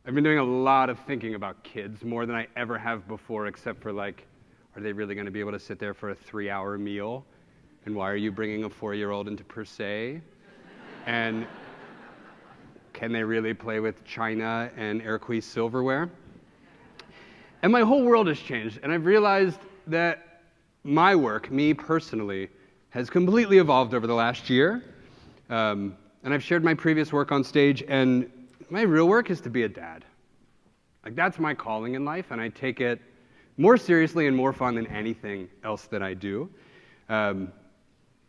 I've been doing a lot of thinking about kids, more than I ever have before, except for like, are they really going to be able to sit there for a 3-hour meal? And why are you bringing a 4-year-old into per se? And can they really play with china and Airqueeze silverware? And my whole world has changed, and I've realized that my work, me personally, has completely evolved over the last year. And I've shared my previous work on stage, and my real work is to be a dad. Like, that's my calling in life, and I take it more seriously and more fun than anything else that I do. And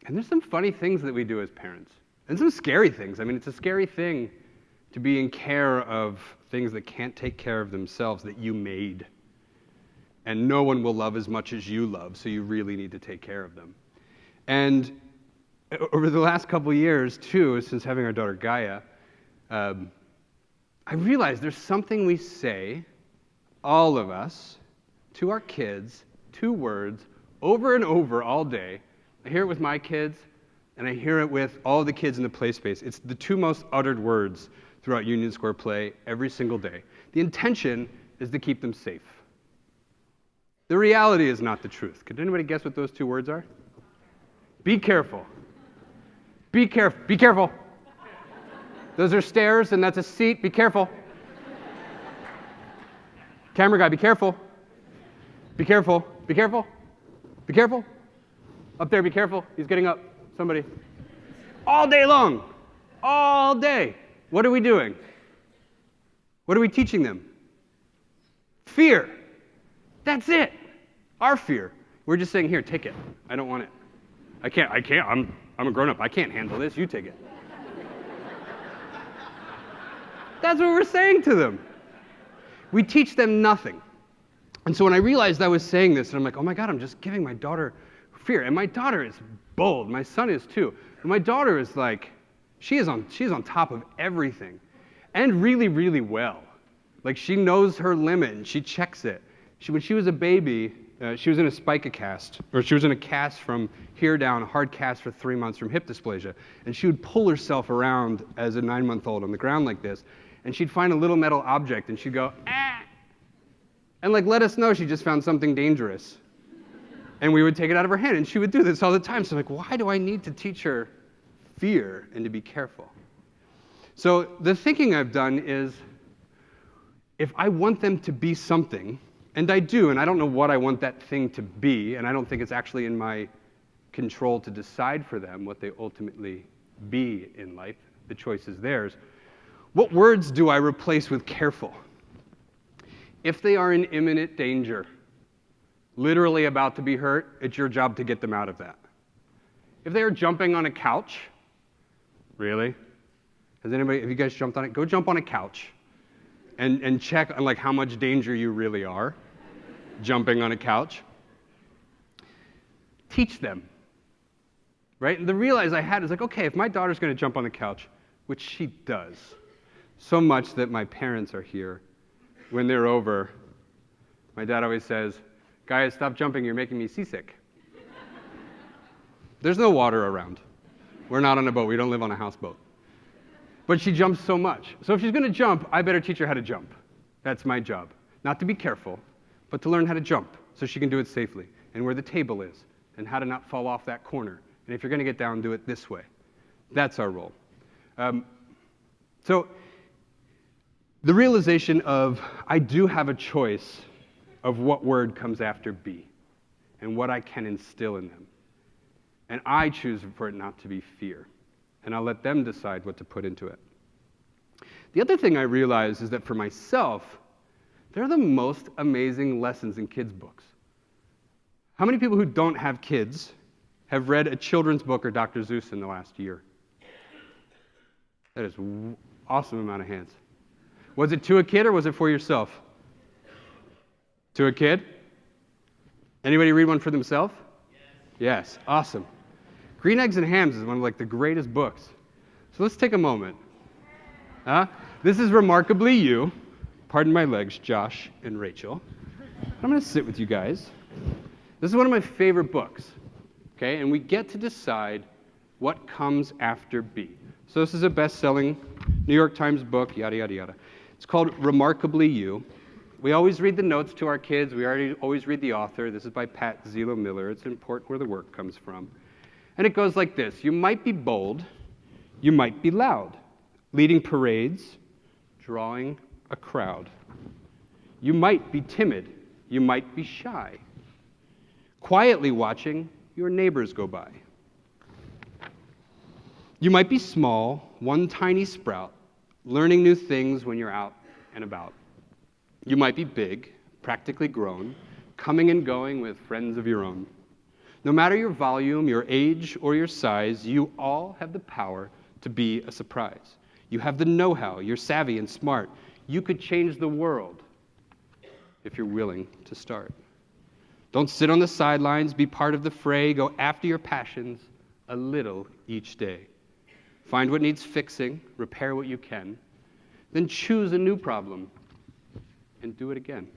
there's some funny things that we do as parents, and some scary things. I mean, it's a scary thing to be in care of things that can't take care of themselves, that you made. And no one will love as much as you love, so you really need to take care of them. And over the last couple of years, too, since having our daughter Gaia, I realized there's something we say, all of us, to our kids, 2 words, over and over all day. I hear it with my kids, and I hear it with all the kids in the play space. It's the 2 most uttered words throughout Union Square Play every single day. The intention is to keep them safe. The reality is not the truth. Could anybody guess what those 2 words are? Be careful. Be careful. Be careful. Those are stairs, and that's a seat. Be careful. Camera guy, be careful. Be careful. Be careful. Be careful. Up there, be careful. He's getting up. Somebody. All day long. All day. What are we doing? What are we teaching them? Fear. That's it. Our fear. We're just saying, here, take it. I don't want it. I can't. I'm a grown-up. I can't handle this. You take it. That's what we're saying to them. We teach them nothing. And so when I realized I was saying this, and I'm like, oh my God, I'm just giving my daughter fear. And my daughter is bold. My son is too. But my daughter is like, she's on top of everything. And really, really well. Like, she knows her limit, and she checks it. When she was a baby, she was in a spica cast, or she was in a cast from here down, a hard cast for 3 months from hip dysplasia. And she would pull herself around as a 9-month-old on the ground like this. And she'd find a little metal object, and she'd go, ah! And like, let us know she just found something dangerous. And we would take it out of her hand, and she would do this all the time. So I'm like, why do I need to teach her fear and to be careful? So the thinking I've done is, if I want them to be something, and I do, and I don't know what I want that thing to be, and I don't think it's actually in my control to decide for them what they ultimately be in life. The choice is theirs. What words do I replace with careful? If they are in imminent danger, literally about to be hurt, it's your job to get them out of that. If they are jumping on a couch, really? Have you guys jumped on it? Go jump on a couch and check on like how much danger you really are jumping on a couch. Teach them, right? And the realize I had is like, okay, if my daughter's going to jump on the couch, which she does, so much that my parents are here. When they're over, my dad always says, guys, stop jumping, you're making me seasick. There's no water around. We're not on a boat, we don't live on a houseboat. But she jumps so much. So if she's going to jump, I better teach her how to jump. That's my job. Not to be careful, but to learn how to jump so she can do it safely, and where the table is, and how to not fall off that corner. And if you're going to get down, do it this way. That's our role. So the realization of I do have a choice of what word comes after be and what I can instill in them. And I choose for it not to be fear. And I'll let them decide what to put into it. The other thing I realize is that for myself, they're the most amazing lessons in kids' books. How many people who don't have kids have read a children's book or Dr. Seuss in the last year? That is an awesome amount of hands. Was it to a kid or was it for yourself? To a kid? Anybody read one for themselves? Yes, awesome. Green Eggs and Hams is one of like the greatest books. So let's take a moment. This is remarkably you. Pardon my legs, Josh and Rachel. I'm going to sit with you guys. This is one of my favorite books. Okay, and we get to decide what comes after B. So this is a best-selling New York Times book, yada, yada, yada. It's called Remarkably You. We always read the notes to our kids. We always read the author. This is by Pat Zelo Miller. It's important where the work comes from. And it goes like this. You might be bold. You might be loud, leading parades, drawing a crowd. You might be timid. You might be shy, quietly watching your neighbors go by. You might be small, one tiny sprout, learning new things when you're out and about. You might be big, practically grown, coming and going with friends of your own. No matter your volume, your age, or your size, you all have the power to be a surprise. You have the know-how, you're savvy and smart. You could change the world if you're willing to start. Don't sit on the sidelines, be part of the fray, go after your passions a little each day. Find what needs fixing, repair what you can, then choose a new problem and do it again.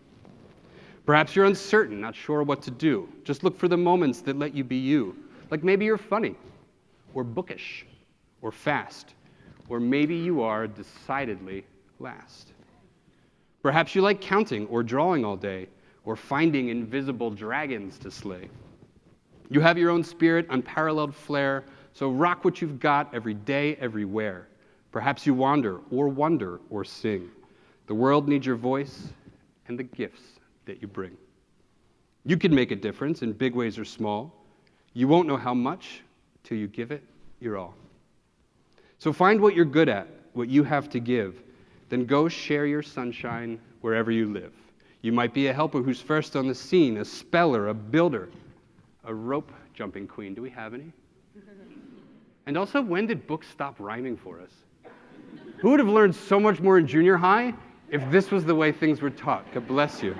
Perhaps you're uncertain, not sure what to do. Just look for the moments that let you be you. Like maybe you're funny, or bookish, or fast, or maybe you are decidedly last. Perhaps you like counting or drawing all day, or finding invisible dragons to slay. You have your own spirit, unparalleled flair, so rock what you've got every day, everywhere. Perhaps you wander, or wonder, or sing. The world needs your voice and the gifts that you bring. You can make a difference in big ways or small. You won't know how much till you give it your all. So find what you're good at, what you have to give. Then go share your sunshine wherever you live. You might be a helper who's first on the scene, a speller, a builder, a rope jumping queen. Do we have any? And also, when did books stop rhyming for us? Who would have learned so much more in junior high if this was the way things were taught? God bless you.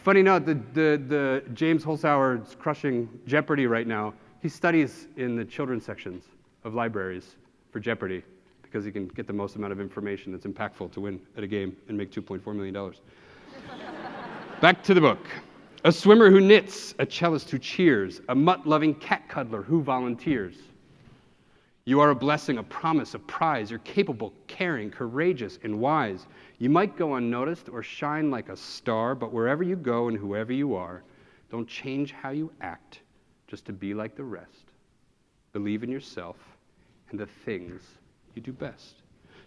Funny note, the James Holzhauer's crushing Jeopardy right now. He studies in the children's sections of libraries for Jeopardy because he can get the most amount of information that's impactful to win at a game and make $2.4 million. Back to the book. A swimmer who knits, a cellist who cheers, a mutt-loving cat cuddler who volunteers. You are a blessing, a promise, a prize. You're capable, caring, courageous, and wise. You might go unnoticed or shine like a star, but wherever you go and whoever you are, don't change how you act just to be like the rest. Believe in yourself and the things you do best.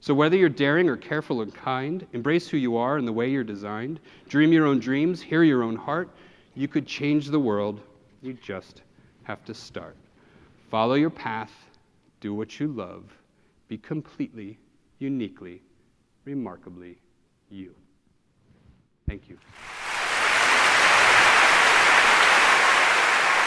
So whether you're daring or careful and kind, embrace who you are and the way you're designed. Dream your own dreams, hear your own heart. You could change the world. You just have to start. Follow your path. Do what you love. Be completely, uniquely, remarkably you. Thank you.